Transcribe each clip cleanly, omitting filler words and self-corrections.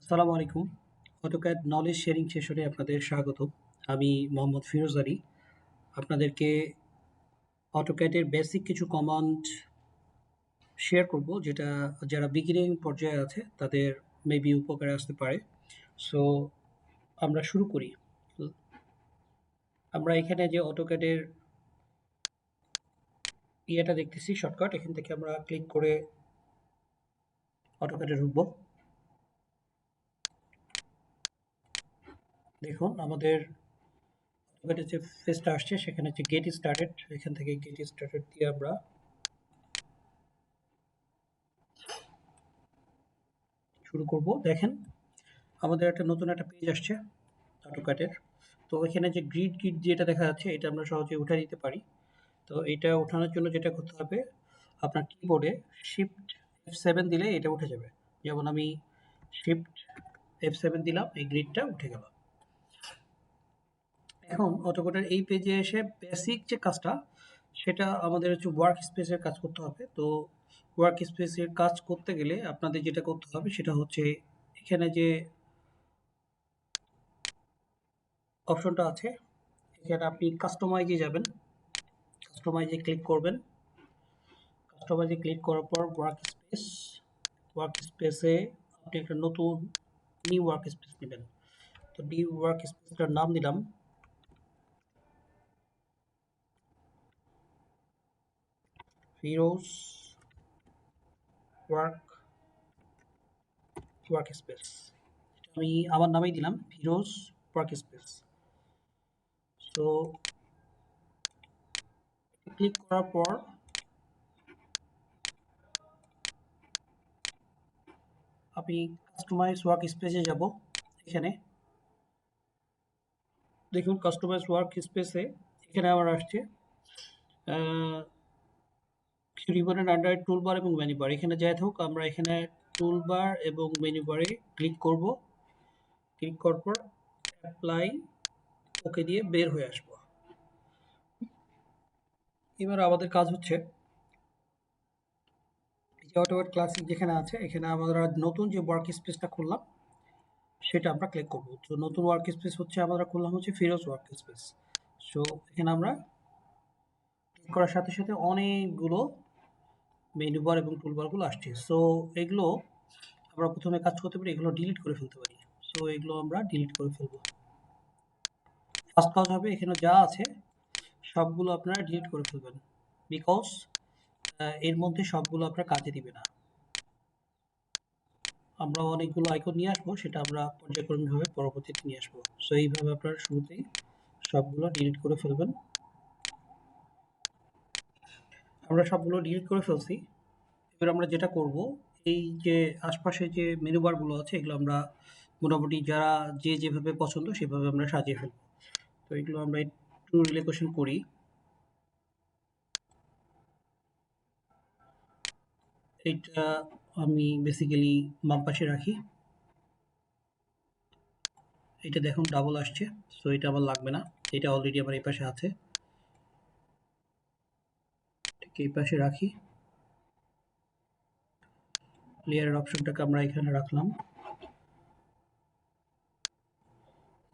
আসসালামু আলাইকুম। AutoCAD knowledge sharing সেশনে আপনাদের স্বাগত। আমি মোহাম্মদ ফিরোজ আলী। আপনাদেরকে অটোক্যাডের বেসিক কিছু কমান্ড শেয়ার করব, যেটা যারা বিগিনিং পর্যায়ে আছে তাদের মেবি উপকারে আসতে পারে। সো আমরা শুরু করি। আমরা এখানে যে অটোক্যাডের ইয়েটা দেখতেছি শর্টকাট, এখান থেকে আমরা ক্লিক করে অটোক্যাডে ঢুকবো। দেখুন আমাদের অটোক্যাডের যে ফেসটা আসছে সেখানে হচ্ছে গেট স্টার্টেড, এখান থেকে গেট স্টার্টেড দিয়ে আমরা শুরু করব। দেখেন আমাদের নতুন একটা পেজ আসছে অটোক্যাডের। তো এখানে যে গ্রিড গ্রিড যেটা দেখা যাচ্ছে এটা আমরা সহজে উঠে দিতে পারি। তো এটা ওঠানোর জন্য যেটা করতে হবে, আপনার কিবোর্ডে শিফট F7 দিলে এটা উঠে যাবে। যেমন আমি শিফট F7 দিলাম, এই গ্রিডটা উঠে গেল। এখন অটোক্যাডের এই পেজে এসে বেসিক যে কাজটা সেটা আমাদের হচ্ছে ওয়ার্ক স্পেসের কাজ করতে হবে। তো ওয়ার্ক স্পেসের কাজ করতে গেলে আপনাদের যেটা করতে হবে সেটা হচ্ছে এখানে যে অপশনটা আছে, এখানে আপনি কাস্টমাইজে যাবেন, কাস্টমাইজে ক্লিক করবেন। কাস্টমাইজে ক্লিক করার পর ওয়ার্ক স্পেসে আপনি একটা নতুন নিউ ওয়ার্ক স্পেস নেবেন। তো নিউ ওয়ার্ক স্পেসটার নাম দিলাম ফিরোজ ওয়ার্ক ওয়ার্ক স্পেস। আমি আমার নামেই দিলাম ফিরোজ ওয়ার্ক স্পেস। তো ক্লিক করার পর আমি কাস্টমাইজ ওয়ার্ক স্পেসে যাব। এখানে দেখুন কাস্টমাইজ ওয়ার্ক স্পেসে এখানে আমার আসছে রিবনের আন্ডারে টুলবার এবং মেনু বার। এখানে যাই হোক আমরা এখানে টুলবার এবং মেনু বারে ক্লিক করব। ক্লিক করার পর অ্যাপ্লাই ওকে দিয়ে বের হয়ে আসবো। এবার আমাদের কাজ হচ্ছে এই যে অটোক্যাড ক্লাসিক যেখানে আছে এখানে আমরা নতুন যে ওয়ার্ক স্পেসটা খুললাম সেটা আমরা ক্লিক করব। তো নতুন ওয়ার্ক স্পেস হচ্ছে আমরা খুললাম হচ্ছে ফিরোজ ওয়ার্ক স্পেস। সো এখানে আমরা ক্লিক করার সাথে সাথে অনেকগুলো মেনু বার এবং টুলবারগুলো আসছে। সো এগুলো আমরা প্রথমে কাজ করতে পারি, এগুলো ডিলিট করে ফেলতে পারি। সো এগুলো আমরা ডিলিট করে ফেলবো। ফার্স্ট কাজ হবে এখানে যা আছে সবগুলো আপনারা ডিলিট করে ফেলবেন, বিকজ এর মধ্যে সবগুলো আপনার কাজে দিবে না। আমরা অনেকগুলো আইকন নিয়ে আসবো, সেটা আমরা পর্যায়ক্রমিকভাবে পরবর্তীতে নিয়ে আসবো। সো এইভাবে আপনারা শুরুতেই সবগুলো ডিলিট করে ফেলবেন। আমরা সবগুলো ডিলিট করে ফেলছি। এবার আমরা যেটা করব, এই যে আশপাশে যে মেনু বারগুলো আছে এগুলো আমরা মোটামুটি যারা যে যেভাবে পছন্দ সেভাবে আমরা সাজিয়ে ফেলবো। তো এগুলো আমরা একটু রিলেকশন করি। এইটা আমি বেসিক্যালি বাম পাশে রাখি। এটা দেখুন ডাবল আসছে, সো এটা আমার লাগবে না, এটা অলরেডি আমার এই পাশে আছে। ঠিক এই পাশে রাখি। লেয়ারের অপশনটাকে আমরা এখানে রাখলাম।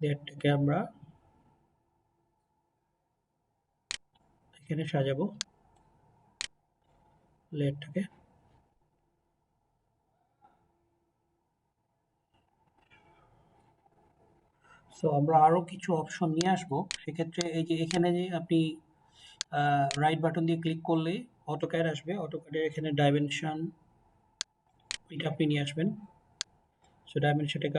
লেয়ারটাকে আমরা এখানে সাজাবো লেয়ারটাকে। সো আমরা আরো কিছু অপশন নিয়ে আসবো। সেক্ষেত্রে এই যে এখানে যে আপনি রাইট বাটন দিয়ে ক্লিক করলে অটোক্যাড আসবে। অটোক্যাডের এখানে ডাইমেনশন এটা আপনি নিয়ে আসবেন। সো ডাইমেনশনটাকে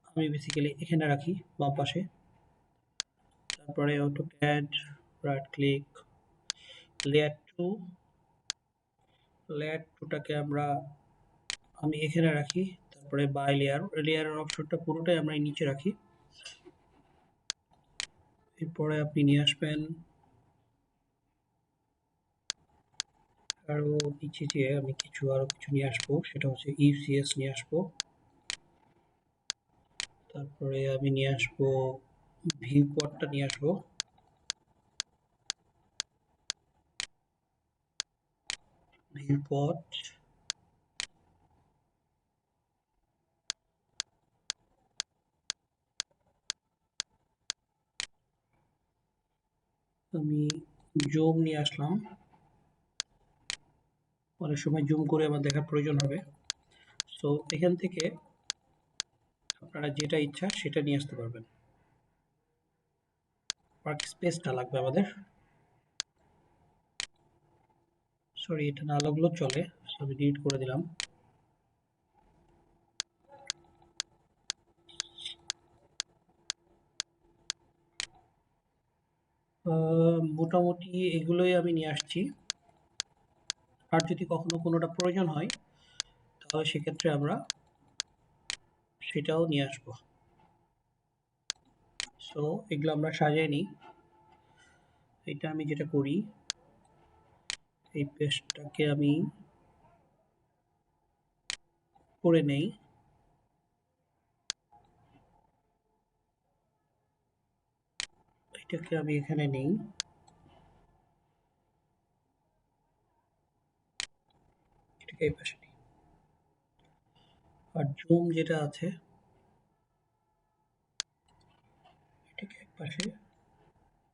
আমি বেসিক্যালি এখানে রাখি বাম পাশে। তারপরে AutoCAD right click layer two, layer টুটাকে আমি এখানে রাখি। তারপরে বাই লেয়ারের অপশনটা পুরোটাই আমরা এই নিচে রাখি। এরপরে আপনি নিয়ে আসবেন আরো নিচে যেয়ে আমি আরো কিছু নিয়ে আসবো, সেটা হচ্ছে ইউসিএস নিয়ে আসবো। তারপরে আমি নিয়ে আসবো ভিউ পডটা নিয়ে আসবো। ভিউ পড, আমি জুম নিয়ে আসলাম, অনেক সময় জুম করে আমার দেখার প্রয়োজন হবে। সো এখান থেকে আপনারা যেটা ইচ্ছা সেটা নিয়ে আসতে পারবেন। ওয়ার্ক স্পেসটা লাগবে আমাদের, সরি এটা না লাগলেও চলে, আমি ডিলিট করে দিলাম। মোটামুটি এগুলোই আমি নিয়ে আসছি। আর যদি কখনো কোনোটা প্রয়োজন হয় তাহলে সেক্ষেত্রে আমরা সেটাও নিয়ে আসবো। সো এগুলো আমরা সাজিয়ে নিই। এটা আমি যেটা করি, এই পেজটাকে আমি করে নেই, এটাকে আমি এখানে নেই, এটাকে এই পাশে নিই। আর জুম যেটা আছে এটাকে এক পাশে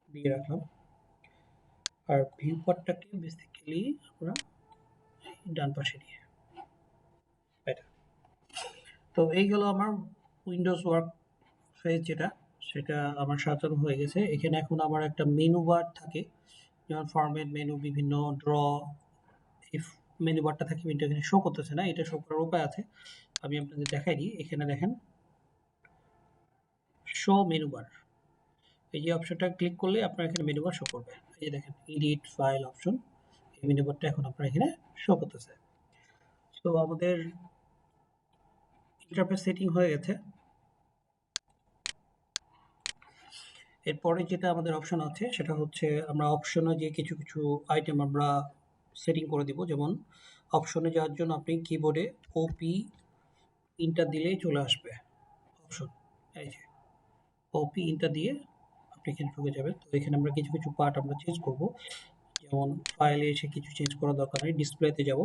দিয়ে রাখলাম। আর ভিউ পার্টটাকে বেসিক্যালি আমরা ডান পাশে নিয়ে, এটা। তো এই গেল আমার উইন্ডোজ ওয়ার্ক ফেজ, যেটা সেটা আমার সাজানো হয়ে গেছে। এখানে এখন আমার একটা মেনু বার থাকে, যেমন ফরম্যাট মেনু, বিভিন্ন ড্র, এই মেনু বারটা থাকে, কিন্তু এখানে শো করতেছে না। এটা শো করার উপায় আছে, আমি আপনাদের দেখাই দিই। এখানে দেখেন শো মেনু বার, এই যে অপশনটা ক্লিক করলে আপনার এখানে মেনু বার শো করবে। এই যে দেখেন এডিট ফাইল অপশন, এই মেনু বারটা এখন আপনার এখানে শো করতেছে। তো আমাদের ইন্টারফেস সেটিং হয়ে গেছে। এরপরে যেটা আমাদের অপশন আছে সেটা হচ্ছে আমরা অপশনে যে কিছু কিছু আইটেম আমরা সেটিং করে দিব। যেমন অপশনে যাওয়ার জন্য আপনি কিবোর্ডে ওপি ইন্টার দিলেই চলে আসবে অপশন, এই যে ওপি ইন্টার দিয়ে আপনি এখানে ঢুকে যাবেন। তো এখানে আমরা কিছু কিছু পার্ট আমরা চেঞ্জ করব। যেমন ফাইলে এসে কিছু চেঞ্জ করার দরকার নেই, ডিসপ্লেতে যাব।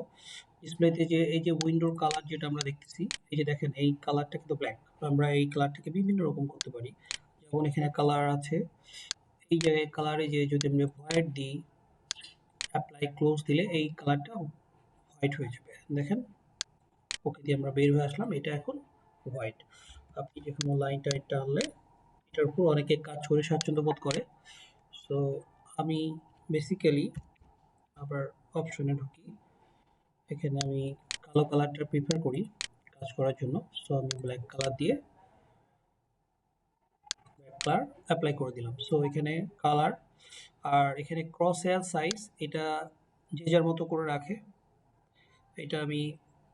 ডিসপ্লেতে যে এই যে উইন্ডোর কালার যেটা আমরা দেখতেছি, এই যে দেখেন এই কালারটা কিন্তু ব্ল্যাক, আমরা এই কালারটাকে বিভিন্ন রকম করতে পারি। যেমন এখানে কালার আছে, এই জায়গায় কালারে যে যদি আমরা হোয়াইট দিই, অ্যাপ্লাই ক্লোজ দিলে এই কালারটা হোয়াইট হয়ে যাবে। দেখেন ওকে দিয়ে আমরা বের হয়ে আসলাম, এটা এখন হোয়াইট। আপনি যে কোনো লাইনটা টানলে এটার উপর অনেকে কাজ করে স্বাচ্ছন্দ্য বোধ করে। সো আমি বেসিক্যালি আবার অপশনে ঢুকি, এখানে আমি কালো কালারটা প্রিফার করি কাজ করার জন্য। সো আমি ব্ল্যাক কালার দিয়ে ব্ল্যাক কালার অ্যাপ্লাই করে দিলাম। সো এখানে কালার, আর এখানে ক্রস হেয়ার সাইজ এটা যে যার মতো করে রাখে, এটা আমি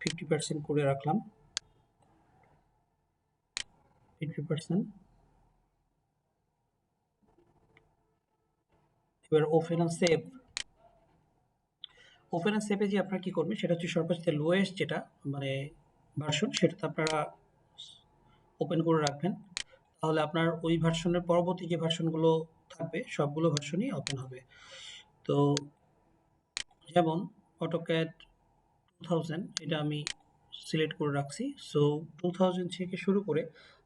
50% করে রাখলাম, 50%। এবার open and save, open and সেভে যে আপনারা কি করবেন সেটা হচ্ছে সর্বোচ্চ লোয়েস্ট যেটা মানে ভার্সন, সেটাতে আপনারা ওপেন করে রাখবেন। তাহলে আপনার ওই ভার্সনের পরবর্তী যে ভার্সনগুলো থাকবে সবগুলো ভার্সনই ওপেন হবে। তো যেমন অটোক্যাড 2000 এটা আমি সিলেক্ট করে রাখছি। সো 2000 থেকে শুরু করে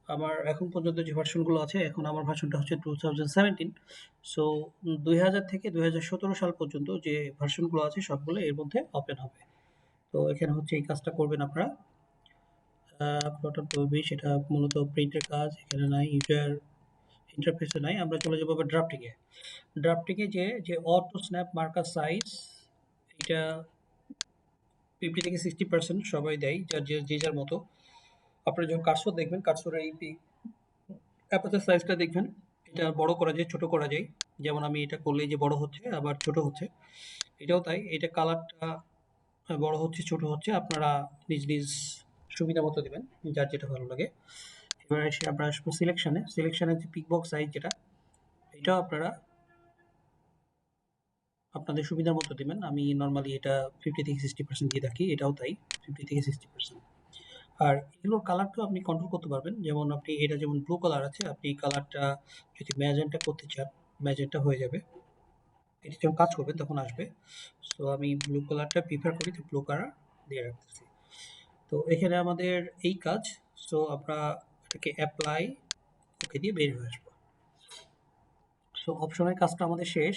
আমার এখন পর্যন্ত যে ভার্সনগুলো আছে, এখন আমার ভার্সনটা হচ্ছে 2017। সো 2000 থেকে 2017 সাল পর্যন্ত যে ভার্সনগুলো আছে সবগুলো এর মধ্যে ওপেন হবে। তো এখানে হচ্ছে এই কাজটা করবেন আপনারা। আপলোড করবে সেটা মূলত প্রিন্টের কাজ, এখানে নাই, ইউজার ইন্টারফেসে নাই। আমরা চলে যাবো আবার ড্রাফটিংয়ে। ড্রাফটিংয়ে যে অটো স্ন্যাপ মার্কার সাইজ, এটা 50 থেকে 60% সবাই দেয়, যার যে যার মতো। আপনারা যখন কার্সর দেখবেন, কার্সরের এই অ্যাপারচার সাইজটা দেখবেন, এটা বড় করা যায়, ছোট করা যায়। যেমন আমি এটা করলেই যে বড় হচ্ছে আবার ছোট হচ্ছে, এটাও তাই। এটা কালারটা বড় হচ্ছে ছোট হচ্ছে, আপনারা নিজ নিজ সুবিধা মতো দেবেন, যার যেটা ভালো লাগে। এবার এসে আমরা আসবো সিলেকশনে। সিলেকশনের যে পিক বক্স সাইজ যেটা, এটাও আপনারা আপনাদের সুবিধার মতো দিবেন। আমি নরমালি এটা 50 থেকে 60% দিয়ে থাকি, এটাও তাই 50 থেকে 60%। আর এগুলোর কালারটাও আপনি কন্ট্রোল করতে পারবেন। যেমন আপনি এটা যেমন ব্লু কালার আছে, আপনি এই কালারটা যদি ম্যাজেন্টা করতে চান, ম্যাজেন্টা হয়ে যাবে। এটা যখন কাজ করবেন তখন আসবে। সো আমি ব্লু কালারটা প্রিফার করি, তো ব্লু কালার দিয়ে রাখতেছি। তো এখানে আমাদের এই কাজ। সো আমরা এটাকে অ্যাপ্লাই ওকে দিয়ে বের হয়ে আসবো। সো অপশনের কাজটা আমাদের শেষ।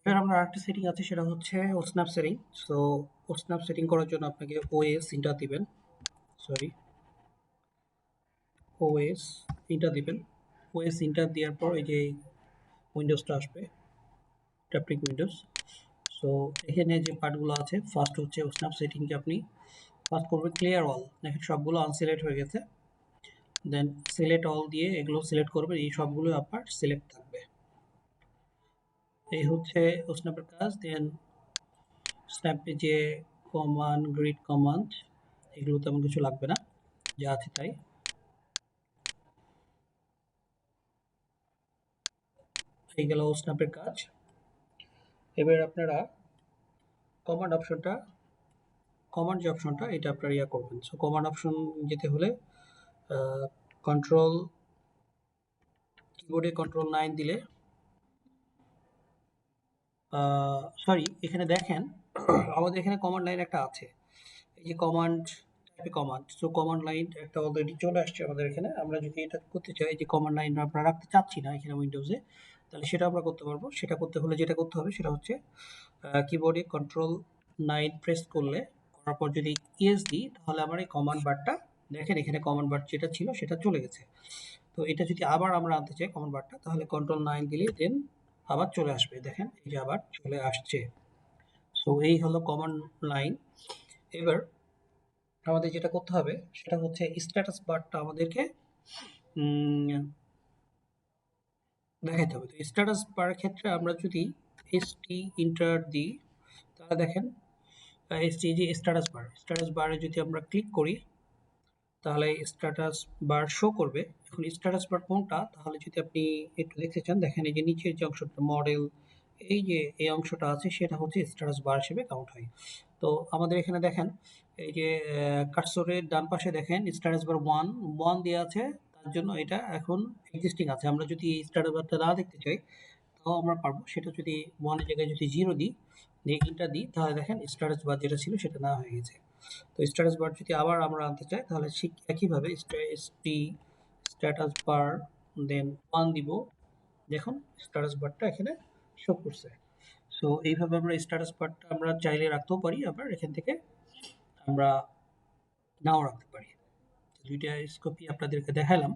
এবার আমরা আরেকটা সেটিং আছে, সেটা হচ্ছে ওসনাপ সেটিং। সো ওসনাপ সেটিং করার জন্য আপনাকে ওএস ইন্টার দিবেন, সরি ওএস ইন্টার দিবেন। ওএস ইন্টার দেওয়ার পর এই যে উইন্ডোজটা আসবে, ট্যাপটিক উইন্ডোজ। সো এখানে যে পার্টগুলো আছে, ফার্স্ট হচ্ছে ওসনাপ সেটিংকে আপনি ফার্স্ট করবে ক্লিয়ার অল। দেখেন সবগুলো আনসিলেক্ট হয়ে গেছে। দেন সিলেক্ট অল দিয়ে এগুলো সিলেক্ট করবেন, এই সবগুলো আপনার সিলেক্ট থাকবে। এই হচ্ছে ওসনাপের কাজ। দেন স্ন্যাপে যে কমান্ড, গ্রিড কমান্ড, এগুলো তেমন কিছু লাগবে না, যা আছে তাই। এই গেল স্ন্যাপের কাজ। এবার আপনারা কমান্ড অপশনটা, কমান্ড যে অপশনটা এটা আপনারা ইয়া করবেন। সো কমান্ড অপশন যেতে হলে কন্ট্রোল, কিবোর্ডে কন্ট্রোল 9 দিলে, সরি এখানে দেখেন আমাদের এখানে কমান্ড লাইন একটা আছে, এই যে কমান্ড টাইপে কমান্ড। সো কমান্ড লাইন একটা অলরেডি চলে আসছে আমাদের এখানে। আমরা যদি এটা করতে চাই যে কমান্ড লাইন আমরা রাখতে চাচ্ছি না এখানে উইন্ডোজে, তাহলে সেটা আমরা করতে পারবো। সেটা করতে হলে যেটা করতে হবে সেটা হচ্ছে কিবোর্ডে কন্ট্রোল 9 প্রেস করলে, করার পর যদি ইএস দিই, তাহলে আমার এই কমান্ড বারটা দেখেন এখানে কমান্ড বার যেটা ছিল সেটা চলে গেছে। তো এটা যদি আবার আমরা আনতে চাই কমান্ড বারটা, তাহলে কন্ট্রোল 9 দিলে দেন আবার চলে আসবে। দেখেন এই যে আবার চলে আসছে। সো এই হলো কমান্ড লাইন। এবার আমাদের যেটা করতে হবে সেটা হচ্ছে স্ট্যাটাস বারটা আমাদেরকে দেখাতে হবে। তো স্ট্যাটাস বারের ক্ষেত্রে আমরা যদি এসটি ইন্টার দিই, তাহলে দেখেন এসটি যে স্ট্যাটাস বারে যদি আমরা ক্লিক করি, তাহলে স্ট্যাটাস বার শো করবে। এখন স্ট্যাটাস বার কোনটা, তাহলে যদি আপনি একটু দেখতে চান, দেখেন এই যে নিচের যে অংশটা মডেল, এই যে এই অংশটা আছে সেটা হচ্ছে স্ট্যাটাস বার হিসেবে কাউন্ট হয়। তো আমাদের এখানে দেখেন এই যে কার্সরের ডান পাশে দেখেন স্ট্যাটাস বার 1 দেওয়া আছে, তার জন্য এটা এখন এক্সিস্টিং আছে। আমরা যদি স্ট্যাটাস বারটা না দেখতে চাই তাও আমরা পারবো। সেটা যদি 1 এর জায়গায় যদি 0 দিই, দিয়ে ইন্টার দিই, তাহলে দেখেন স্ট্যাটাস বার যেটা ছিল সেটা না হয়ে গেছে। তো স্ট্যাটাস বার যদি আবার আমরা আনতে চাই, তাহলে ঠিক একইভাবে এসটি স্ট্যাটাস বার দেন 1 দিব, দেখুন স্ট্যাটাস বারটা এখানে শো করছে। সো এইভাবে আমরা স্ট্যাটাস বারটা আমরা চাইলে রাখতেও পারি, আবার এখান থেকে আমরা নাও রাখতে পারি। দুইটা স্কোপই আপনাদেরকে দেখালাম।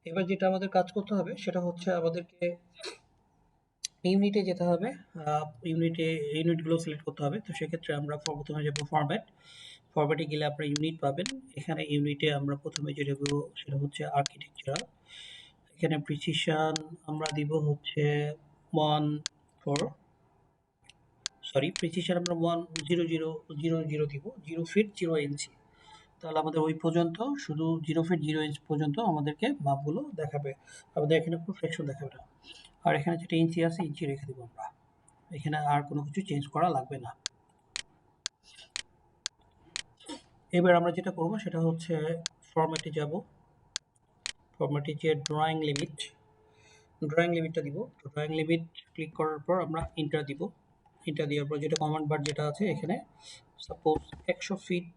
এবার যেটা আমাদের কাজ করতে হবে সেটা হচ্ছে আমাদেরকে ইউনিটে যেতে হবে। ইউনিটগুলো সিলেক্ট করতে হবে। তো সেক্ষেত্রে আমরা প্রথমে যাব ফরম্যাটে গেলে আপনারা ইউনিট পাবেন। এখানে ইউনিটে আমরা প্রথমে যেটা করব সেটা হচ্ছে আর্কিটেকচারাল। এখানে প্রিসিশন আমরা দিব হচ্ছে 1 সরি প্রিসিশন আমরা 10000 দিব, 0 ফিট 0 ইঞ্চি। তাহলে আমাদের ওই পর্যন্ত শুধু 0 ফিট 0 ইঞ্চ পর্যন্ত আমাদেরকে মাপগুলো দেখাবে। আমাদের এখানে পারফেকশন দেখাবে না। আর এখানে যেটা ইঞ্চি আছে ইঞ্চি রেখে দেবো আমরা। এখানে আর কোনো কিছু চেঞ্জ করা লাগবে না। এবার আমরা যেটা করব সেটা হচ্ছে ফরম্যাটে যাব। ফরম্যাটে যে ড্রয়িং লিমিটটা দিব। ড্রয়িং লিমিট ক্লিক করার পর আমরা ইন্টার দিব। ইন্টার দেওয়ার পর যেটা কমান্ড বার যেটা আছে এখানে সাপোজ 100 ফিট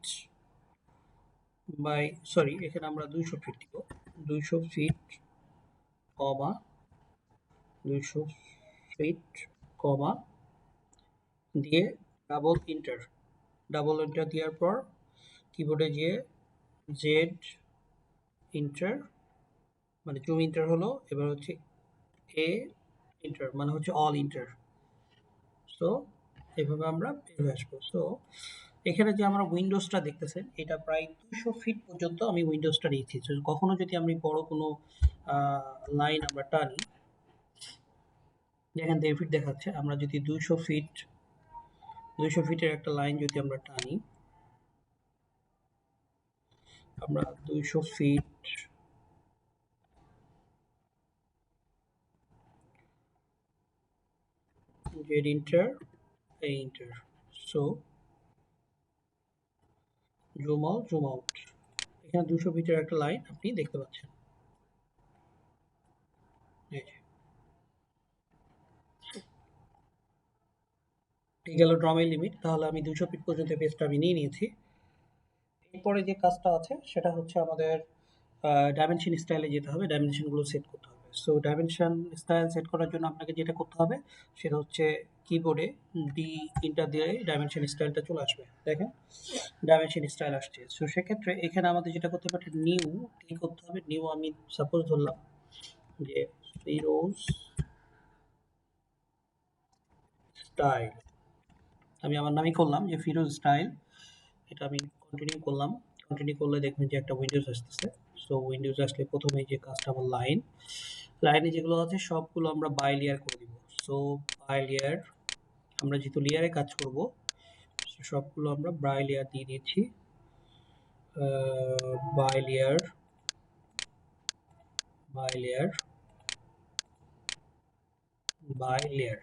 বাই সরি এখানে আমরা 200 ফিট দিব। 200 ফিট কমা 200 ফিট কমা দিয়ে ডাবল এন্টার দেওয়ার পর কিবোর্ডে গিয়ে জেড ইন্টার মানে জুম ইন্টার হলো, এবার হচ্ছে এ ইন্টার মানে হচ্ছে অল ইন্টার। সো এইভাবে আমরা বের হয়ে আসবো। সো এখানে যে আমরা উইন্ডোজটা দেখতেছেন এটা প্রায় 200 ফিট পর্যন্ত আমি উইন্ডোজটা নিয়েছি। কখনো যদি আমি বড় কোনো লাইন আমরা টানি, দেখেন 1.5 ফিট দেখাচ্ছে, আমরা যদি 200 ফিটের একটা লাইন যদি আমরা টানি, আমরা 200 ফিট জেড ইন্টার এ ইন্টার। সো জুম আউট, এখানে 200 ফিটের একটা লাইন আপনি দেখতে পাচ্ছেন। এই গেল ড্রমের লিমিট। তাহলে আমি 200 ফিট পর্যন্ত পেজটা আমি নিয়ে নিয়েছি। এরপরে যে কাজটা আছে সেটা হচ্ছে আমাদের ডাইমেনশন স্টাইলে যেতে হবে, ডাইমেনশনগুলো সেট করতে হবে। সো ডাইমেনশন স্টাইল সেট করার জন্য আপনাকে যেটা করতে হবে সেটা হচ্ছে কিবোর্ডে ডি ইন্টার দিয়ে ডাইমেনশন স্টাইলটা চলে আসবে। দেখেন ডাইমেনশন স্টাইল আসছে। সো সেক্ষেত্রে এখানে আমাদের যেটা করতে হবে নিউ ক্লিক করতে হবে। নিউ আমি সাপোজ ধরলাম যে ফিরোজ স্টাইল, আমি আমার নামই করলাম যে ফিরোজ স্টাইল। এটা আমি কন্টিনিউ করলাম। কন্টিনিউ করলে দেখবেন যে একটা উইন্ডোজ আসতেছে। সো উইন্ডোজ আসলে প্রথমে যে কাজটা আমার লাইনে যেগুলো আছে সবগুলো আমরা বাই লেয়ার করে দিব। সো বাই লেয়ার, আমরা যেহেতু লেয়ারে কাজ করব সবগুলো আমরা বাই লেয়ার দিয়ে দিয়েছি। Bilayer, bilayer, bilayer.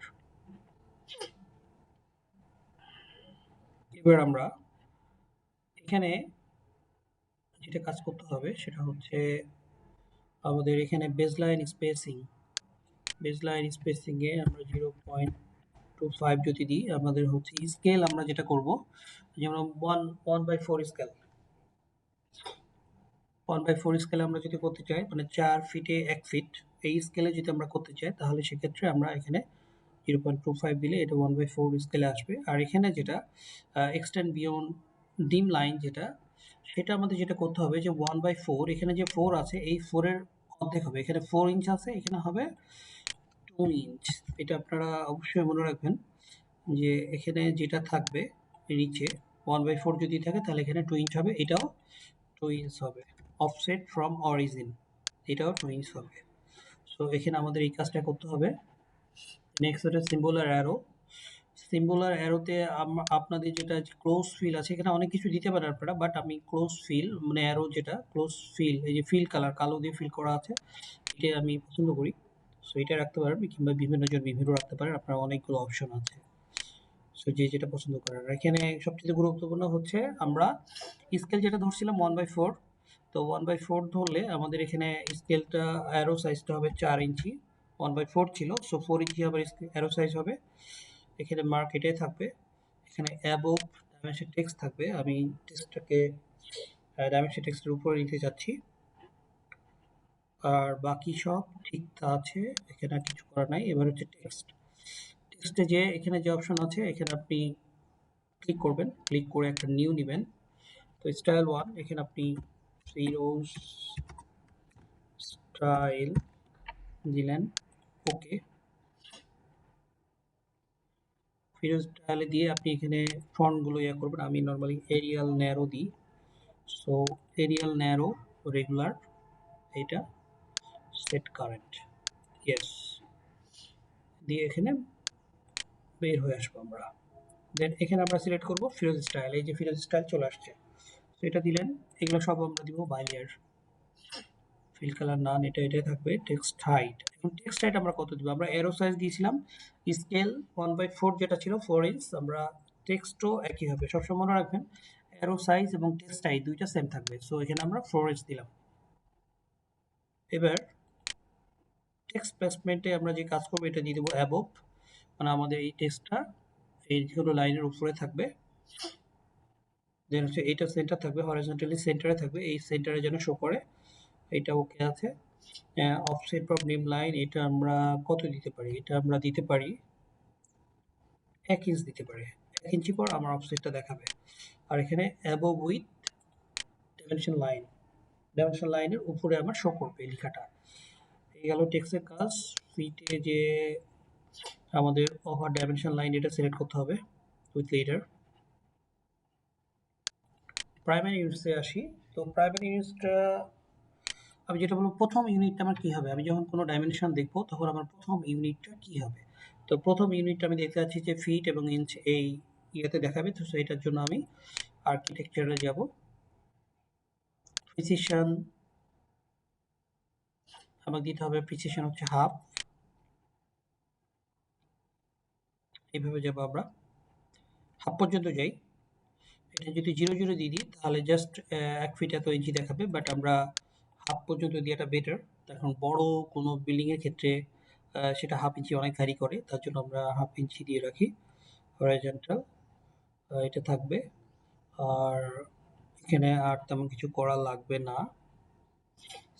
এবার আমরা এখানে যেটা কাজ করতে হবে সেটা হচ্ছে আমাদের এখানে বেসলাইন স্পেসিং এ আমরা 0.25 যদি দিই, আমাদের হচ্ছে স্কেল আমরা যেটা করব যেমন 1/4 স্কেল, 1/4 স্কেলে আমরা যদি করতে চাই মানে 4 ফিটে 1 ফিট এই স্কেলে যদি আমরা করতে চাই তাহলে সেক্ষেত্রে আমরা এখানে 0.25 দিলে এটা 1/4 স্কেলে আসবে। আর এখানে যেটা এক্সটেন্ড বিয়ন্ড ডিম লাইন যেটা, সেটা আমাদের যেটা করতে হবে যে 1/4, এখানে যে 4 আছে এই 4 এর অর্ধেক হবে। এখানে 4 ইঞ্চ আছে, এখানে হবে 2 ইঞ্চ। এটা আপনারা অবশ্যই মনে রাখবেন যে এখানে যেটা থাকবে নিচে 1/4 যদি থাকে তাহলে এখানে 2 ইঞ্চ হবে, এটাও 2 ইঞ্চ হবে। অফসেট ফ্রম অরিজিন, এটাও 2 ইঞ্চ হবে। সো এখানে আমাদের এই কাজটা করতে হবে। নেক্সট হচ্ছে সিম্বলার অ্যারো। সিম্বলার অ্যারোতে আপনাদের যেটা ক্লোজ ফিল আছে, এখানে অনেক কিছু দিতে পারেন আপনারা, বাট আমি ক্লোজ ফিল মানে অ্যারো যেটা ক্লোজ ফিল, এই যে ফিল কালার কালো দিয়ে ফিল করা আছে, এটা আমি পছন্দ করি। সো এটা রাখতে পারেন কিংবা বিভিন্ন জন বিভিন্ন রাখতে পারেন, আপনার অনেকগুলো অপশন আছে। সো যে যেটা পছন্দ করেন। আর এখানে সবচেয়ে গুরুত্বপূর্ণ হচ্ছে আমরা স্কেল যেটা ধরছিলাম 1/4, তো 1/4 ধরলে আমাদের এখানে স্কেলটা অ্যারো সাইজটা হবে 4 ইঞ্চি, 1/4 ছিল, সো 4 ইঞ্চি আবার অ্যারো সাইজ হবে। এখানে মার্ক এটাই থাকবে। এখানে অ্যাবোভ ডাইমেনশন টেক্সট থাকবে। আমি টেক্সটটাকে ডাইমেনশন টেক্সটের উপরে নিতে যাচ্ছি। আর বাকি সব ঠিক আছে, এখানে আর কিছু করার নাই। এবার হচ্ছে টেক্সটে যে এখানে যে অপশন আছে এখানে আপনি ক্লিক করবেন, ক্লিক করে একটা নিউ নেবেন। তো স্টাইল 1 এখানে আপনি ফিরোজ স্টাইল দিলেন, ওকে। ফিরোজ স্টাইলে দিয়ে আপনি এখানে ফন্টগুলো ইয়া করবেন। আমি নর্মালি এরিয়াল ন্যারো দিই। সো এরিয়াল ন্যারো রেগুলার, এটা সেট কারেন্ট, ইয়েস দিয়ে এখানে বের হয়ে আসবো আমরা। দেন এখানে আমরা সিলেক্ট করব ফিরোজ স্টাইল, এই যে ফিরোজ স্টাইল চলে আসছে। তো এটা দিলেন, এগুলো সব আমরা দিব বাই লেয়ার। ফিল কালার নান, এটাই থাকবে। টেক্সট হাইট, এখন টেক্সট হাইট আমরা কত দিব? আমরা এরো সাইজ দিয়েছিলাম স্কেল 1/4 যেটা ছিল 4 ইঞ্চ, আমরা টেক্সটও একই হবে। সবসময় মনে রাখবেন এরো সাইজ এবং টেক্সট হাইট দুইটা সেম থাকবে। সো এখানে আমরা 4 ইঞ্চ দিলাম। এবার টেক্সট প্লেসমেন্টে আমরা যে কাজ করবো এটা দিয়ে দেবো অ্যাবোভ, মানে আমাদের এই টেক্সটটা এইগুলো লাইনের উপরে থাকবে। দেন হচ্ছে এইটা সেন্টার থাকবে, হরিজন্টালি সেন্টারে থাকবে, এই সেন্টারে যেন শো করে, এটা ওকে আছে। অফসেট ফ্রম নেম লাইন, এটা আমরা কত দিতে পারি? এটা আমরা দিতে পারি 1 ইঞ্চ দিতে পারি। 1 ইঞ্চি পর আমার অফসেটটা দেখাবে। আর এখানে অ্যাবোভ উইথ ডাইমেনশন লাইনের উপরে আমার শো করবে লেখাটা। এই গেল টেক্সটের কাজ। ফিটে যে আমাদের ওভার ডাইমেনশন লাইন এটা সিলেক্ট করতে হবে উইথ লেটার। প্রাইমারি ইউনিটসে আসি। তো প্রাইমারি ইউনিটসটা আমি যেটা বলবো প্রথম ইউনিটটা আমার কি হবে, আমি যখন কোনো ডাইমেনশন দেখবো তখন আমার প্রথম ইউনিটটা কি হবে। তো প্রথম ইউনিটটা আমি দেখতে পাচ্ছি যে ফিট এবং ইঞ্চ এই ইয়েতে দেখাবে। তো সেটার জন্য আমি আর্কিটেকচারে যাব, প্রিসিশন আমাকে দিতে হবে, প্রিসিশন হচ্ছে হাফ, এইভাবে যাবো আমরা হাফ পর্যন্ত যাই। এটা যদি 0 দিয়ে দিই তাহলে জাস্ট 1 ফিট এত ইঞ্চি দেখাবে, বাট আমরা হাফ পর্যন্ত দেওয়াটা বেটার। এখন বড় কোনো বিল্ডিং এর ক্ষেত্রে সেটা হাফ ইঞ্চি অনেক ভ্যারি করে, তার জন্য আমরা হাফ ইঞ্চি দিয়ে রাখি। হরাইজন্টাল এটা থাকবে। আর এখানে আর তেমন কিছু করা লাগবে না।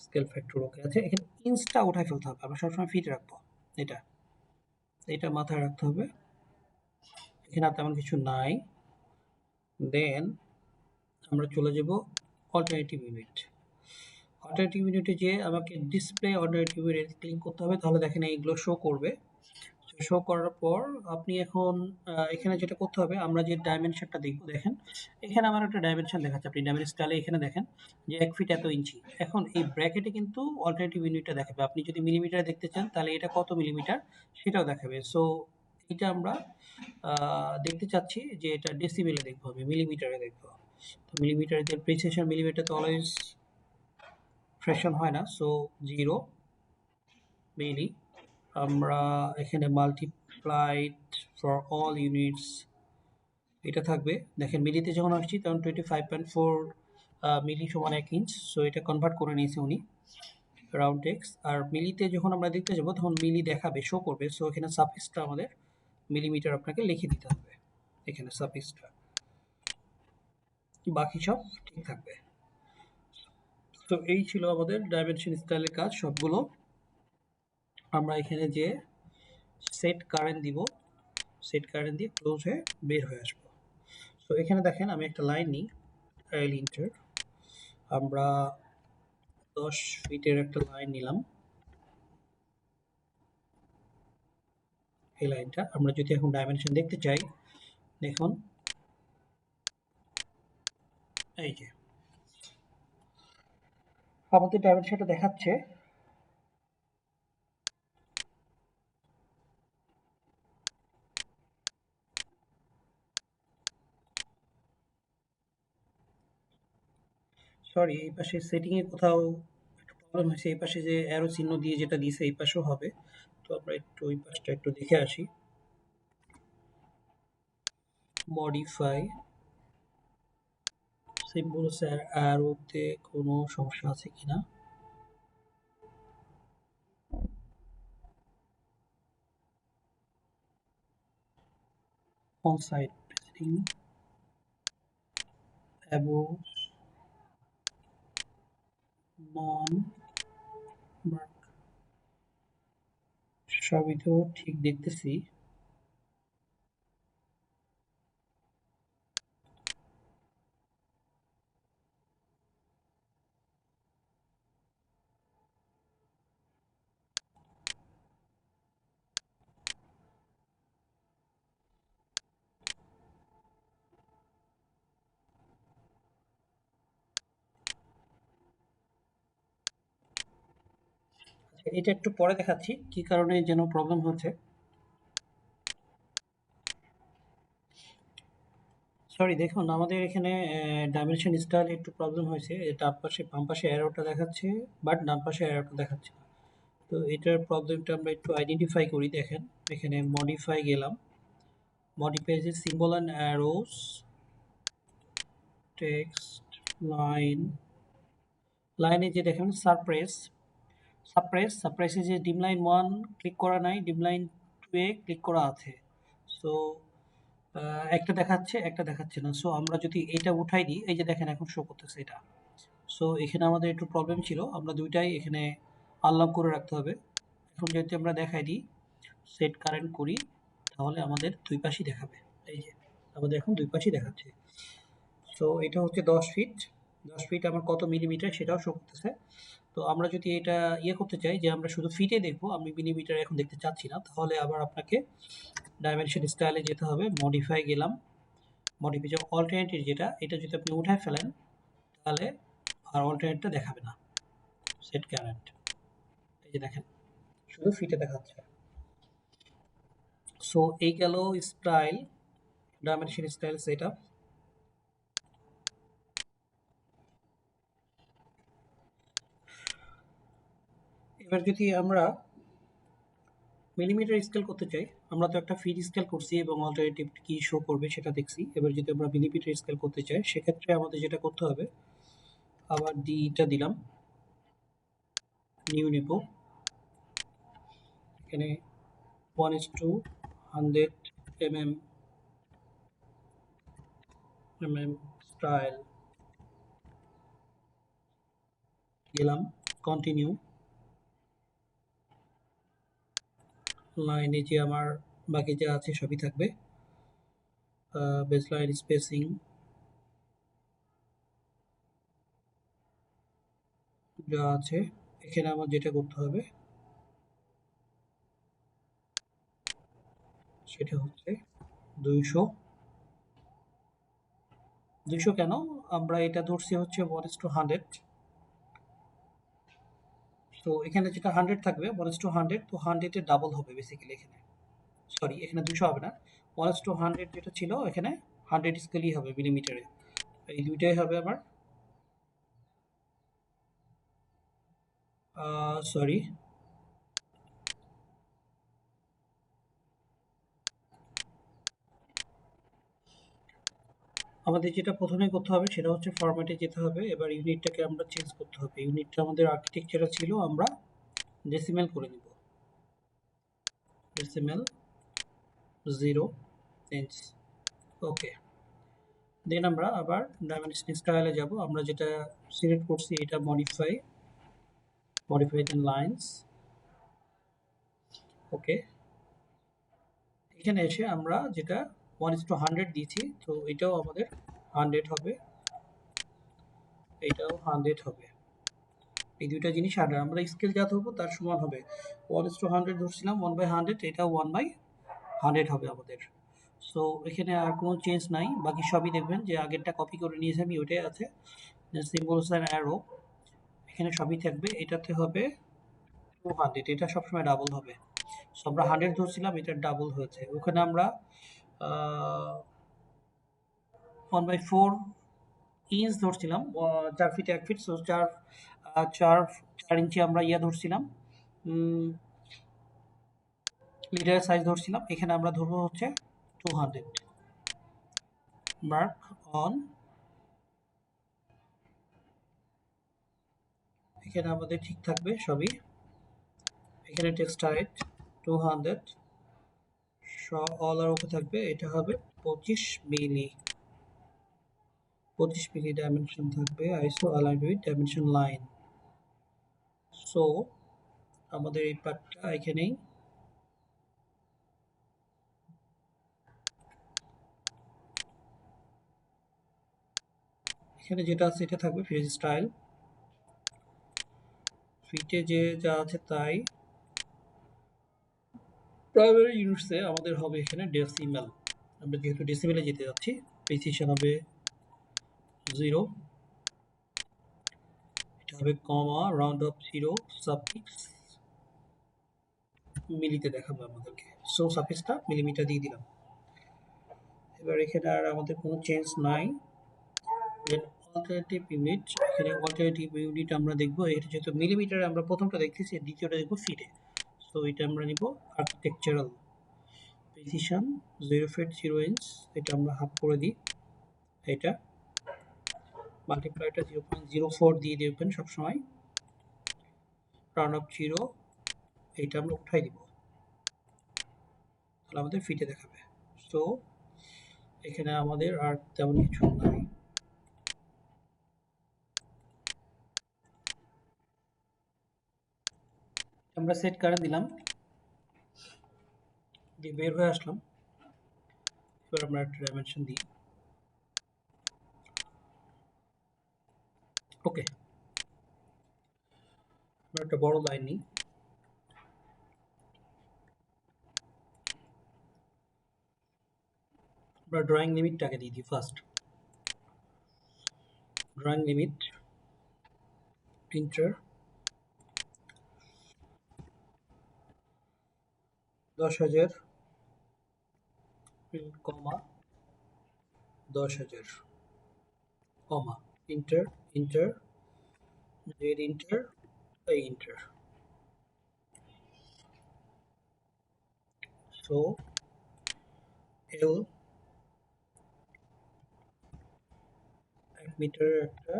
স্কেল ফ্যাক্টর ওকে আছে। এখানে ইঞ্চটা উঠাই ফেলতে হবে, আমরা সবসময় ফিট রাখবো। এটা এটা মাথায় রাখতে হবে। এখানে আর তেমন কিছু নাই। দেন আমরা চলে যাব অল্টারনেটিভ ইউনিট। অল্টারনেটিভ ইউনিটে যে আমাকে ডিসপ্লে অল্টারনেটিভ ইউনিট ক্লিক করতে হবে, তাহলে দেখেন এইগুলো শো করবে। শো করার পর আপনি এখন এখানে যেটা করতে হবে, আমরা যে ডাইমেনশনটা দেখব, দেখেন এখানে আমার একটা ডাইমেনশন দেখাচ্ছে। আপনি ডাইমেনশন স্টাইলে এখানে দেখেন যে 1 ফিট এত ইঞ্চি। এখন এই ব্র্যাকেটে কিন্তু অল্টারনেটিভ ইউনিটটা দেখাবে। আপনি যদি মিলিমিটারে দেখতে চান তাহলে এটা কত মিলিমিটার সেটাও দেখাবে। সো এটা আমরা দেখতে চাচ্ছি যে এটা ডেসিবেলে দেখবো, আমি মিলিমিটারে দেখবো। তো মিলিমিটারে যে প্রিসিশন, মিলিমিটার তো অলওয়েজ ফ্র্যাকশন হয় না, সো 0 মিলি। আমরা এখানে মাল্টিপ্লাইড ফর অল ইউনিটস এটা থাকবে। দেখেন মিলিতে যখন আসছি তখন 25.4 মিলি সমান 1 ইঞ্চ। সো এটা কনভার্ট করে নিয়েছে উনি রাউন্ড এক্স। আর মিলিতে যখন আমরা দেখতে যাবো তখন মিলি দেখাবে, শো করবে। সো এখানে সাফিক্সটা আমাদের মিলিমিটার আপনাকে লিখে দিতে হবে এখানে সাফিক্সটা, বাকি সব ঠিক থাকবে। তো এই ছিল আমাদের ডাইমেনশন স্টাইলের কাজ সবগুলো। আমরা এখানে যে সেট কারেন্ট দিব, সেট কারেন্ট দিয়ে ক্লোজ হয়ে বের হয়ে আসবো। তো এখানে দেখেন আমি একটা লাইন নিই, ট্রায়াল ইন্টার। আমরা 10 ফিটের একটা লাইন নিলাম। এই লাইনটা আমরা যদি এখন ডাইমেনশন দেখতে চাই, দেখুন এই যে আমাদের ডাইমেনশনটা দেখাচ্ছে। সরি, এই পাশে সেটিং এ কোথাও একটু প্রবলেম হয়েছে। এই পাশে যে অ্যারো চিহ্ন দিয়ে যেটা দিয়েছে এই পাশেও হবে। তো আমরা একটু ওই পাশটা একটু দেখে আসি। মডিফাই সিম্বল অ্যারোতে কোনো সমস্যা আছে কিনা। On side presiding above non mark, সবই তো ঠিক দেখতেছি। আচ্ছা, এটা একটু পরে দেখাচ্ছি কি কারণে যেন প্রবলেম হচ্ছে। সরি, দেখুন আমাদের এখানে ডাইমেনশন স্টাইল একটু প্রবলেম হয়েছে। ডান পাশে বাম পাশে অ্যারোটা দেখাচ্ছে, বাট ডান পাশে অ্যারোটা দেখাচ্ছে না। তো এটার প্রবলেমটা আমরা একটু আইডেন্টিফাই করি। দেখেন এখানে মডিফাই গেলাম, মডিফাই যে symbol and arrows, text, line, লাইনে যে দেখেন সারপ্রেস, সারপ্রাইসে যে ডিম লাইন 1 ক্লিক করা নাই, ডিম লাইন 2 এ ক্লিক করা আছে। সো একটা দেখাচ্ছে একটা দেখাচ্ছে না। সো আমরা যদি এটা উঠাই দিই, এই যে দেখেন এখন শো করতেছে এটা। সো এখানে আমাদের একটু প্রবলেম ছিল, আমরা দুইটাই এখানে আনলক করে রাখতে হবে। এখন যদি আমরা দেখাই দিই, সেট কারেন্ট করি, তাহলে আমাদের দুই পাশই দেখাবে। এই যে আমাদের এখন দুই পাশই দেখাচ্ছে। সো এটা হচ্ছে 10 ফিট। 10 ফিট আমার কত মিলিমিটার সেটাও শো করতেছে। তো আমরা যদি এটা ইয়ে করতে চাই যে আমরা শুধু ফিটে দেখবো, আমি মিলিমিটারে এখন দেখতে চাচ্ছি না, তাহলে আবার আপনাকে ডাইমেনশন স্টাইলে যেতে হবে। মডিফাই গেলাম, মডিফাই যে অল্টারনেটিভ যেটা, এটা যদি আপনি উঠায় ফেলেন তাহলে আর অল্টারনেটটা দেখাবে না। সেট কারেন্ট, এই যে দেখেন শুধু ফিটে দেখাচ্ছে। সো এই গেল স্টাইল, ডাইমেনশন স্টাইল সেটআপ। এবার যদি আমরা মিলিমিটার স্কেল করতে চাই, আমরা তো একটা ফিট স্কেল করছি এবং অল্টারনেটিভ কি শো করবে সেটা দেখছি। এবার যদি আমরা মিলিমিটার স্কেল করতে চাই, সেক্ষেত্রে আমাদের যেটা করতে হবে, আবার ডিটা দিলাম, নিউ নিব, এখানে 1:100 mm স্টাইল দিলাম কন্টিনিউ। লাইনে যে আমার বাকি যা আছে সবই থাকবে। বেসলাইন স্পেসিং যা আছে, এখানে আমার যেটা করতে হবে সেটা হচ্ছে 200। 200 কেন, আমরা এটা ধরছি হচ্ছে 1:100। তো এখানে যেটা 100 থাকবে 1:100, তো 100 এর ডাবল হবে বেসিক্যালি এখানে। সরি, এখানে 200 হবে না, 1:100 যেটা ছিল এখানে 100 স্কেলই হবে মিলিমিটারে। এই দুইটাই হবে আমার, সরি, আমাদের যেটা প্রথমে করতে হবে সেটা হচ্ছে ফরম্যাটে যেতে হবে। এবার ইউনিটটাকে আমরা চেঞ্জ করতে হবে। ইউনিটটা আমাদের আর্কিটেকচারে ছিল, আমরা ডেসিমেল করে নিব। Decimal 0 inch. ওকে, দেন আমরা আবার ডাইমেনশন স্টাইলে যাব। আমরা যেটা সিলেক্ট করছি এটা মডিফাই দেন লাইন্স। ওকে, এখানে এসে আমরা যেটা 1:100 দিয়েছি, তো এটাও আমাদের 100 হবে, এটাও 100 হবে। এই দুইটা জিনিস 100, আমরা স্কেল যা ধরবো তার সমান হবে। 1:100 ধরছিলাম, 1/100, এটাও 1/100 হবে আমাদের। সো এখানে আর কোনো চেঞ্জ নাই, বাকি সবই দেখবেন যে আগেরটা কপি করে নিয়েছি আমি, ওইটাই আছে। সিম্বলস অ্যান্ড অ্যারো এখানে সবই থাকবে। এটাতে হবে 200, এটা সবসময় ডাবল হবে। সো আমরা 100 ধরছিলাম, এটা ডাবল হয়েছে। ওখানে আমরা 1/4 ইঞ্চ ধরছিলাম, 4 ফিট 1 ফিট, সো 4 ইঞ্চি আমরা ধরছিলাম, লিটারের সাইজ ধরছিলাম। এখানে আমরা ধরবো হচ্ছে 200। মার্ক অন, এখানে আমাদের ঠিক থাকবে সবই। এখানে টেক্সট হাইট 200, অল আর ওকে থাকবে। এটা হবে 25 মিলি, 25 মিলি ডাইমেনশন থাকবে। আইসো aligned with dimension line. So আমাদের এই পার্টটা এখানেই। এখানে যেটা আছে এটা থাকবে ফ্রি স্টাইল। ফিটে যে যা আছে তাই। প্রাইমারি ইউনিটসে আমাদের হবে এখানে ডেসিমেল। আমরা যেহেতু ডেসিমেলে যেতে যাচ্ছি, প্রিসিশন হবে 0, এটা হবে কমা, রাউন্ড অফ 0, সাফিক্স মিলিতে দেখাবো আমাদেরকে। সো সাফিক্সটা মিলিমিটার দিয়ে দিলাম। এবার এখানে আর আমাদের কোনো চেঞ্জ নাই। অল্টারনেটিভ ইউনিট, এখানে অল্টারনেটিভ ইউনিট আমরা দেখবো। এটা যেহেতু মিলিমিটারে আমরা প্রথমটা দেখতেছি, দ্বিতীয়টা দেখবো ফিটে। সো এটা আমরা নিব আর্কিটেকচারাল। প্রিসিশন 0 ফিট 0 ইঞ্চ, এটা আমরা হাফ করে দিই। এটা মাল্টিপ্লাইটা 0.04 দিয়ে দেবেন সবসময়। রাউন্ড অফ 0, এটা আমরা উঠাই দিব, তাহলে আমাদের ফিটে দেখাবে। সো এখানে আমাদের আর তেমন কিছু নাই। আমরা সেট কারেন্ট দিলাম, দিয়ে বের হয়ে আসলাম। এবার আমরা একটা ডাইমেনশন দিই। ওকে, আমরা একটা বড় লাইন নিই। আমরা ড্রয়িং লিমিটটাকে দিয়ে দিই first. Drawing limit enter 10,000, comma 10,000, comma enter enter Z enter enter. So L 1 metre একটা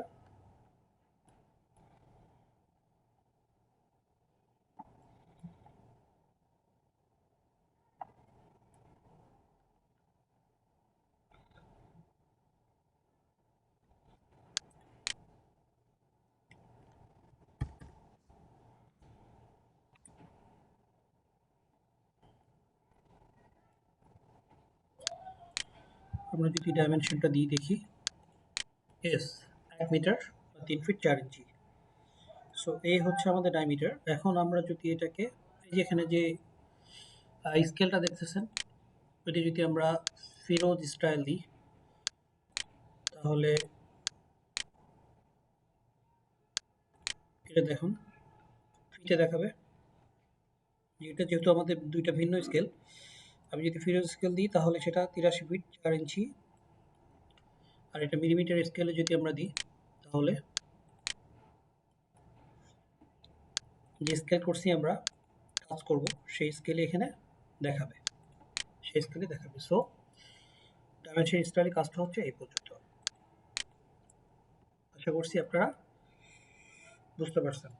আমরা যদি ডাইমেনশনটা দিয়ে দেখি, এস 1 মিটার বা 3 ফিট 4 ইঞ্চি। সো এই হচ্ছে আমাদের ডায়ামিটার। এখন আমরা যদি এটাকে এই যে এখানে যে স্কেলটা দেখতেছেন, এটি যদি আমরা ফিরোজ স্টাইল দিই তাহলে এটা দেখুন ফিটে দেখাবে। এটা যেহেতু আমাদের দুইটা ভিন্ন স্কেল, আমি যদি ফিরোজ স্কেল দিই তাহলে সেটা 83 ফিট 4 ইঞ্চি, আর এটা মিলিমিটার স্কেলে যদি আমরা দিই তাহলে যে স্কেল করছি আমরা কাজ করব সেই স্কেলে এখানে দেখাবে, সেই স্কেলে দেখাবে। সো ডাইমেনশন স্টাইলে কাজটা হচ্ছে এই পর্যন্ত। আশা করছি আপনারা বুঝতে পারছেন।